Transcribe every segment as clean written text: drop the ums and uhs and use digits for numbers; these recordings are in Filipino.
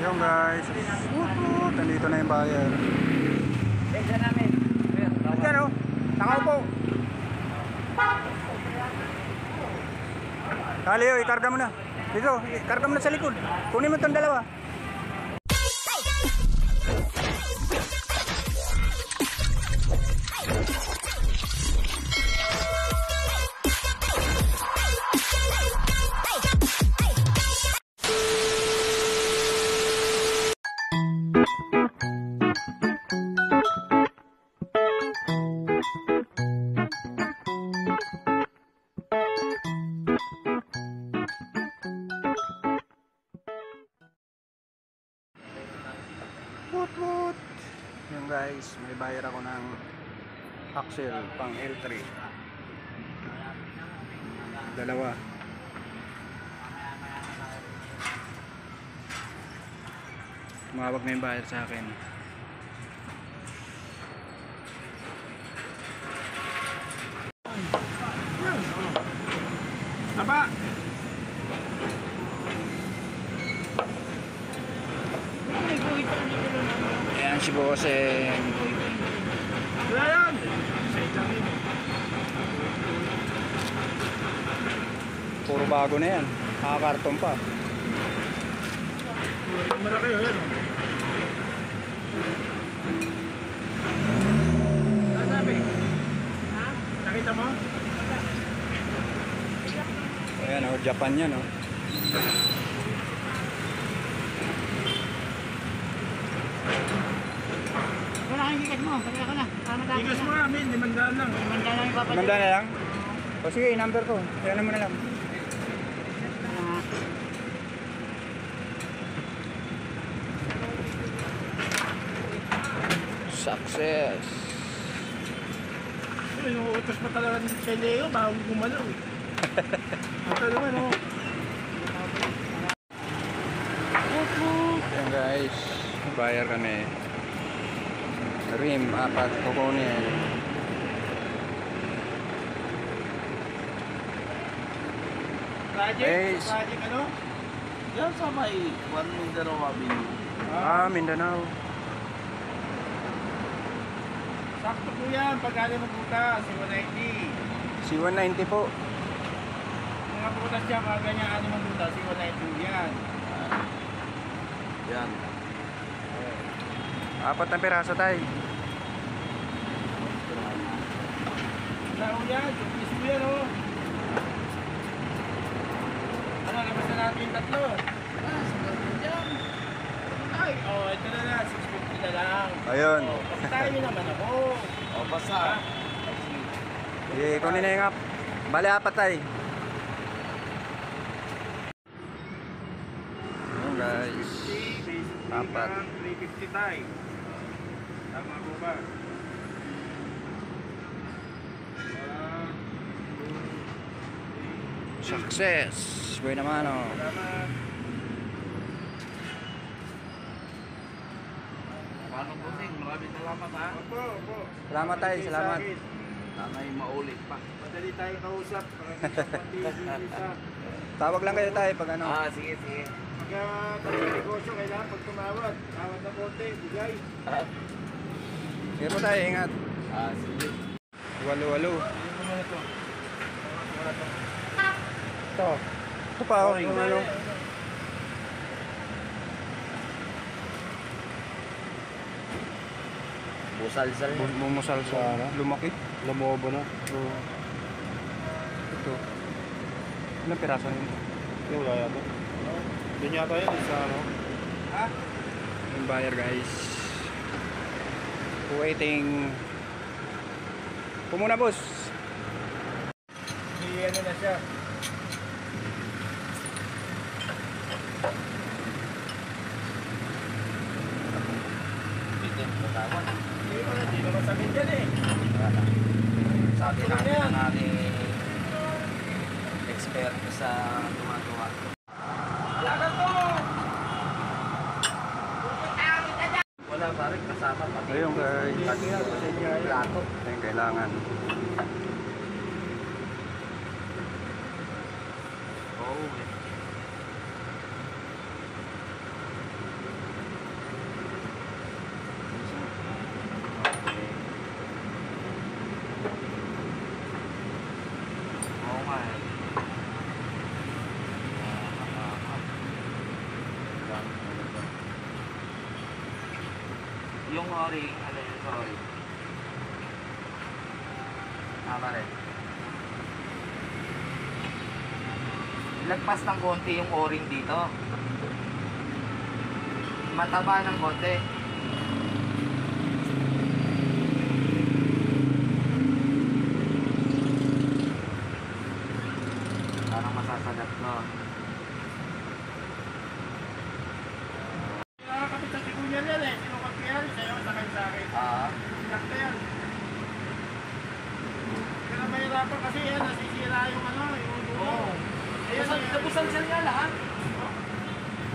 Ayun guys, nandito na yung buyer. Bigyan namin. Diyan o, nakaupo. Kali o, ikarga mo na. Dito, ikarga mo na sa likod. Kunin mo itong dalawa. Woot. Yung guys, may bayar ako ng axle pang L3. Dalawa. Tumawag na yung bayar sa akin. Aba! Ayan si Bosseng. Ayan! Puro bago na yan. Nakakarton pa. Malaki yun. Sabi? Ha? Nakita mo? Ayan o, Japan yan o. Wala kang higas mo, pagkala ka na. Higas mo namin, 500 lang. 500 lang yung papadala. 500 na lang? O sige, number ko. Kaya mo na lang. Success. Yung utos pa talaga ni Leo bago gumalaw. Ito naman o. Ayan guys, bayar kami. Rim, 4 kukunin. Project ano? Yan sa may Juan Mindanao Avenue. Mindanao. Sakto po yan, pag galing mo butas, si 190. Si 190 po. Mga butas dyan, mga ganyan, ano mo butas, si 190 yan. Yan. 4 na piraso tayo. Sao yan, yung piso yan o. Ano, labas na natin yung tatlo. Siguro yan. Ay, ito na na, 650 na lang. Ayun. Pagkatayin nyo naman ako. Basta. Sige, kunin na yung app. Bale, 4 tayo. Ayun guys. 4. 350 tayo. Tama ko ba? Success. Boy naman o. Salamat. Paano po sing? Maraming salamat ha. Opo. Salamat tayo, salamat. Sana'y maulit pa. Madali tayong kausap. Maraming Tawag lang kayo tayo pag ano. sige. Pagka tayo negosyo, kailangan pag tumawad. Tawad na konti, bigay. Sige po tayo, ingat. Sige. Walo. Ano mo na ito? Ito pa o. Ano. Busalsal. Bumusal sa lumaki. Lamobo na. Ito. Ilang piraso nito? Yung wala yata. Doon yata yun, isa ano? Ha? Yung buyer guys. Waiting. Pumuna boss. May ano na siya. Hindi naman sa amin dyan eh. Sabi natin na expert sa tumagawa. Lagan to! Wala pa rin kasama pati. Ayun guys. Plato. Ayun kailangan. Yung o-ring, ano yun sa o-ring? Tama rin. Lagpas ng konti yung o-ring dito. Mataba ng konti. Parang masasagat no. Nakakapit sa tigunya yan eh. Sinukat ko yan. Sa'yo, sakay sa akin. Sinakta yan. Kaya mahirapan kasi yan. Nasisira yung ano, yung dulo. Nabusalsal nga lahat.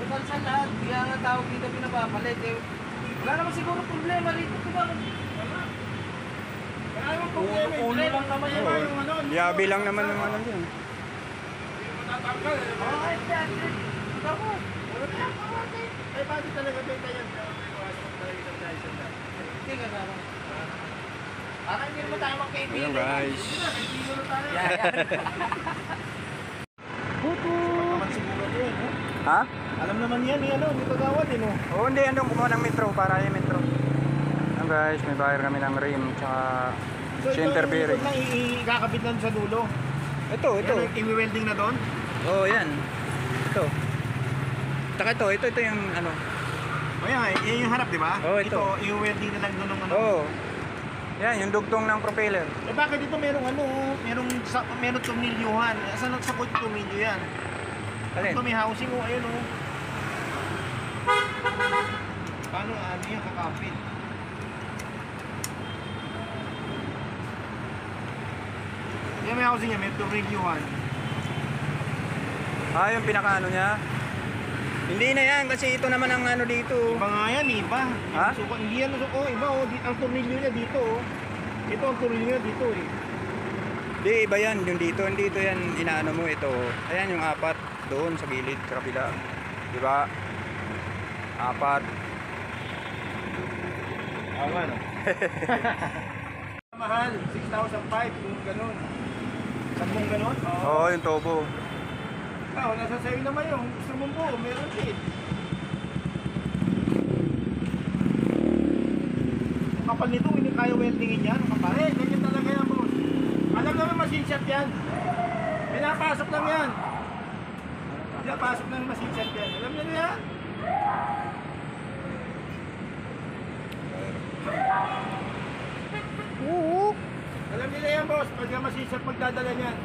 Nabusalsal lahat. Kaya nga tawag dito pinapapalit. Eh, wala naman siguro problema rito. Diba? Wala naman problema. Ulo lang naman yung ano. Yabi lang naman ng ano yun. Hindi mo tatanggal. Ay, ako. Ay, bakit talaga benta yan? Hindi ka naman. Parang hindi naman tayo magkaibigan. Ayun guys. Kaibigan na tayo. Yeah, yeah. Naman siguro yun, no? Ha? Alam naman yan, ano, may kagawad, eh, no? Oo, hindi. Andun kumuha ng metro para yung metro. Ayun guys, may bayar kami ng rim tsaka center bearing. Ito lang ikakabit lang sa dulo. Ito. Yan, i-welding na doon. Oo, yan. Ito. Taka ito yung ano. O yan, yan yung harap, di ba? Oo, ito. Ito, i-welding na lang doon ng ano. Oo. Yan, yung dugtong ng propeller. Eh bakit dito merong ano, merong tornilyuhan? Saan sa kotse tornilyo yan? Alin? Ito may housing, oh, ayun, oh. Paano, ano yan, kakapit? Yan may housing yan, may tornilyuhan. Ah, yung pinakaano niya. Hindi na yan kasi ito naman ang ano dito. Iba nga yan, iba. Ha? Suka, hindi yan, oh, iba, oh. Ang tornilyo niya dito, oh. Ito ang tornilyo niya dito, eh. Hindi, iba yan. Yung dito, hindi ito yan inaano mo ito. Ayan yung apat doon sa gilid, sa kabila. Diba? Apat. Tama, no? Mahal, 6,500, yung ganun. Sampung ganun? Oo, yung tobo. Nasa sa'yo naman yung gusto mong buo, meron din. Ang kapal nito, hindi kaya weldingin yan. Ang kapal. Eh, ganyan talaga yan, boss. Alam naman machine shop yan. Pinapasok lang yan. Pinapasok lang yung machine shop yan. Alam niyo na yan? Alam niyo na yan, boss. Pag yung machine shop magdadala niyan.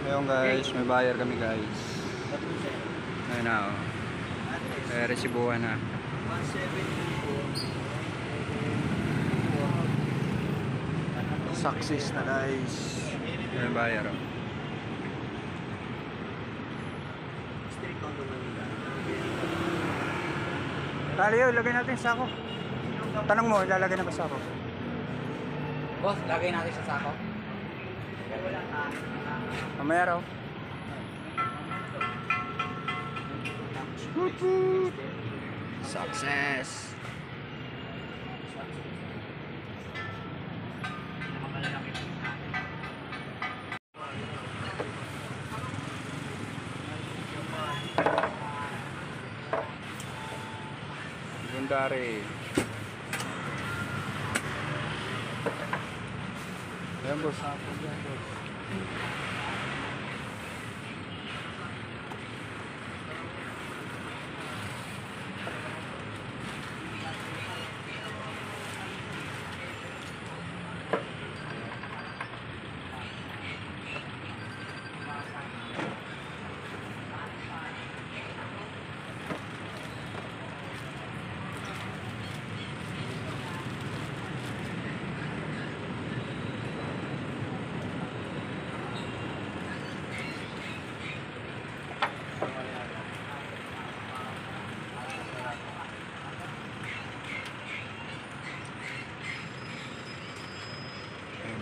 Ayun guys, may bayar kami guys. Ayun na oh. Kaya resibuhan na. Success na guys. May bayar oh. Tali yun, lagay natin sa sako. Tanong mo, lalagay na ba sa sako? Boss, lagay natin sa sako. Mamaya raw. Success. Gundari. Ayan boss. Ayan boss.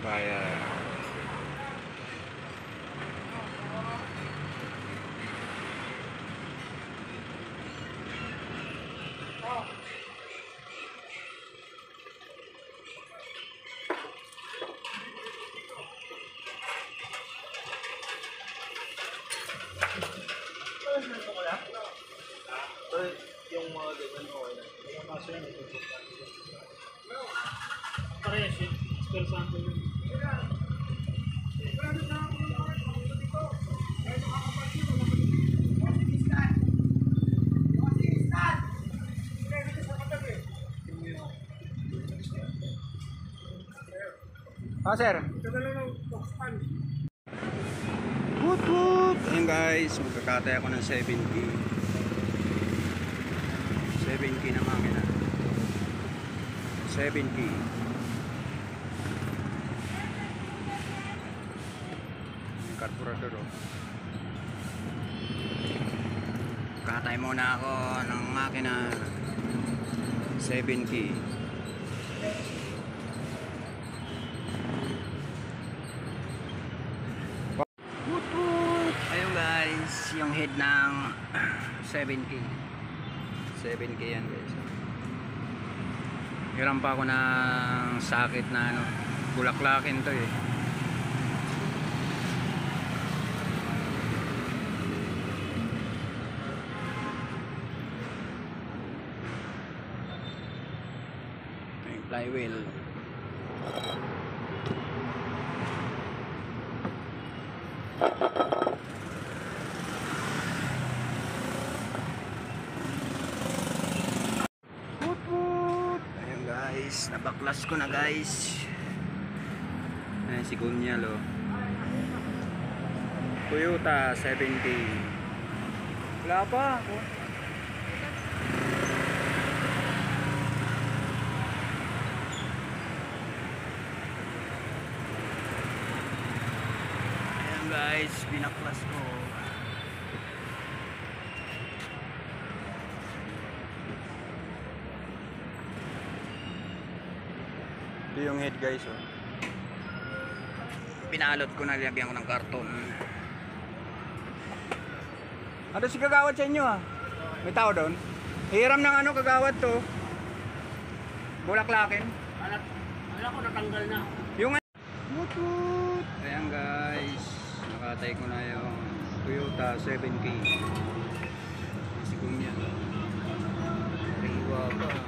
Bayar. yung mga ganyan okay na. Kaya kaso yan, parehas yun. Spare sample yun. Ah, sir. Woot woot. Ayun guys, magkakatay ako ng 7K. 7K na makina. 7K. Yung carburetor oh. Kakatay muna ako ng makina. 7K. Ayun guys, yung head ng 7K. 7K yan guys. Hiram pa ako ng sakit na ano, bulaklakin to eh. Yung flywheel. Ayun guys, nabaklas ko na guys. Ayan si Gunyal oh. Toyota 7K. Wala pa. Ayan guys, binaklas ko. Ito yung head guys oh. Pinalot ko na, lagyan ko ng karton. Ano si kagawad sa inyo ah? May tao doon? Hiram ng ano kagawad to? Bulaklakin? Wala ko natanggal na. Yung mutut. Ayan guys, nakatay ko na yung Toyota 7K. Sigong yan. Riwa pa.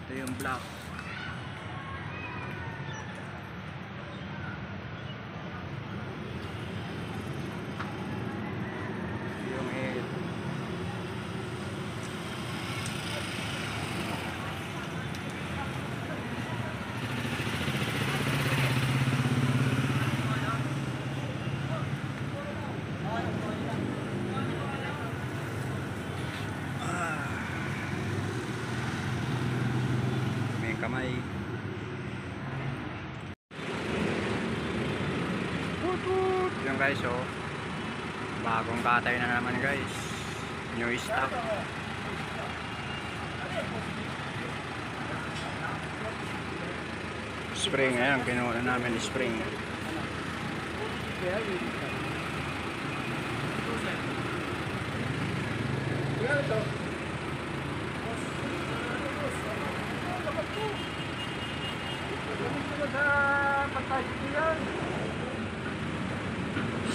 Ito yung black. Yung head. May kamay. Yung guys oh, bagong katay na naman guys, new stock. Spring, ayan kinuha namin spring.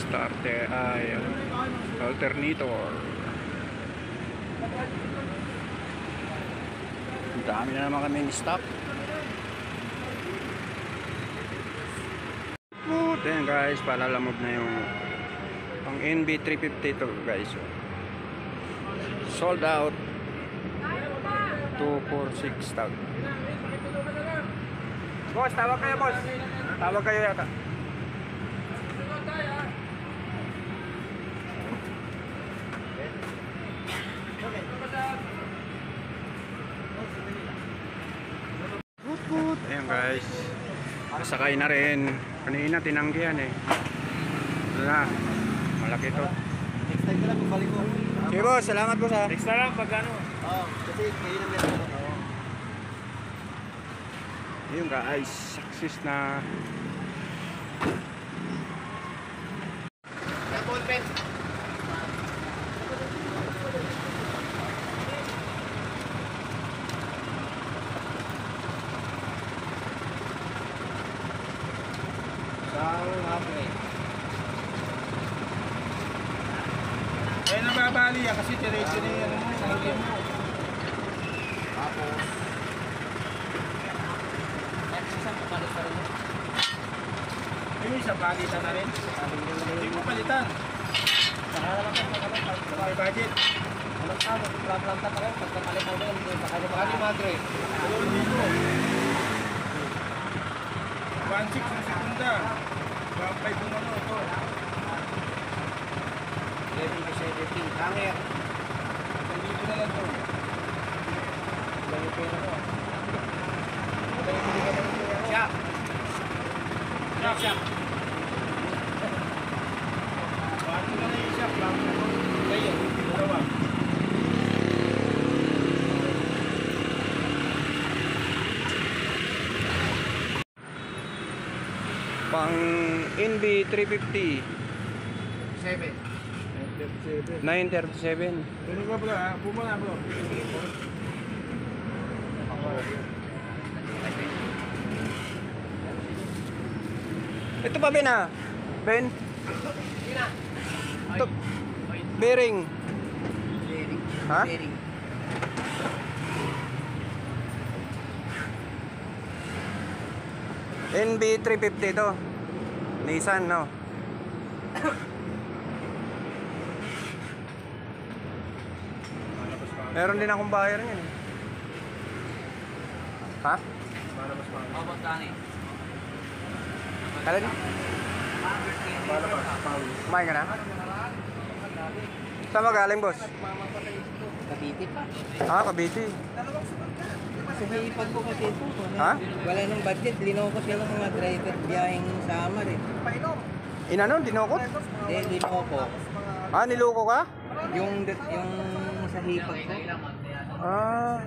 Starter ay alternator. Dami na naman kami stock. Then guys, palalamog na yung ang NB350 to guys. Sold out 246 tag. Boss, tawag kayo boss. Tawag kayo yata. Ayan guys, kasakay na rin. Kanina tinanggihan eh. Wala, malaki to. Next time ka lang, balik ko. Sige boss, salamat boss ha. Next na lang pag ano. Oo, kasi kayo na meron ako. Ayun guys, success na. Madre. Kaya nababali yan kasi diretso na yan. Ano mo? Tapos, saan papalit pa rin? Yung isa, palitan na rin. Hindi mo palitan. Saka naman May budget. Alam ka, mag-planta pa rin. Pagkapalit mo rin, baka di ba Madre? Doon dito. 1.6 na segunda. 1.5 yung ano ito. 11 kasi 15. Hanger. Dito na lang ito. Dahil pa yun ako. Shock. Shock. Shock. Bato na na yung shock. Bato na ito. Kaya, dalawa. Pang NB 350. 7. 937. Ganun ka bro, ha? Pumala bro. Ito pa Ben ah. Ben. Ito. Bearing. Ha? NB 350 to. Nissan no. Meron din akong buyer niyan. Ha? Mabot kani. Alin? Kumain ka na? Saan magaling, boss? Kabiti pa. Ah, Cavite. Sa hipag ko kasi ito. Ha? Wala nang budget. Linaw ko sila mga driver biyaheng Samar eh. Inano? Dinokot? Hindi, linaw ko. Ah, niloko ka? Yung sa hipag ko, Ah.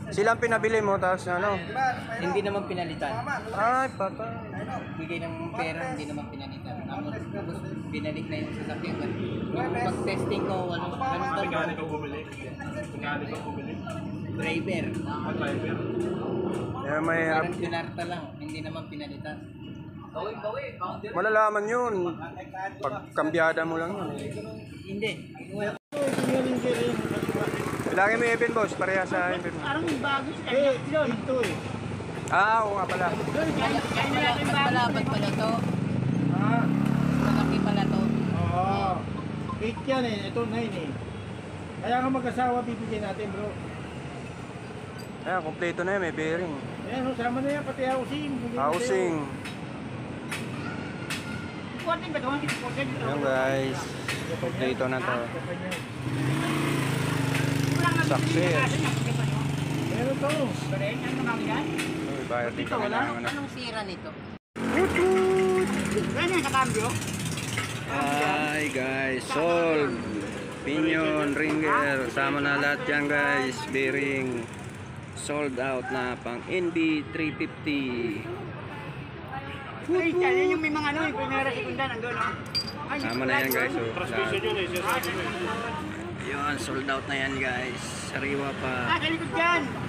Silang pinabili mo, tapos ano? hindi naman pinalitan. Ay, patay. Bigay ng pera, hindi naman pinalitan. Tapos binalik na yung sasakyan. Yung pag-testing ko, ano ba? Mekaniko bumili. Mekaniko bumili. Driver. Driver. Eh, may Parang pinarta lang, hindi naman pinalitan. malalaman yun. Pag kambyada mo lang yun. Hindi. Bilangin mo yung Evan, boss. Pareha sa Evan. Eh, ito eh. Ah, oo nga pala. Malapad pala to. Ah, Malaki pala to. oo. 8 yan eh. Ito 9 eh. Kaya ka mag-asawa bibigyan natin bro. Ayan, kompleto na yan. May bearing. Ayan, sama na yan. Pati housing. Bigyan Housing. Ayan guys. Kompleto na to. Success. Meron to. Uy, bayad din kami ng ano. Anong sira nito? Hi guys, sold. Pinion, ringer, sama na lahat yan guys. Bearing. Sold out na pang NB 350. Ay, yung may mga ano, yung primera, segunda, nandun, no? Ay, Sama na yan guys. So, Transmission yun eh. yun, sold out na yan guys. Sariwa pa. kalikod dyan!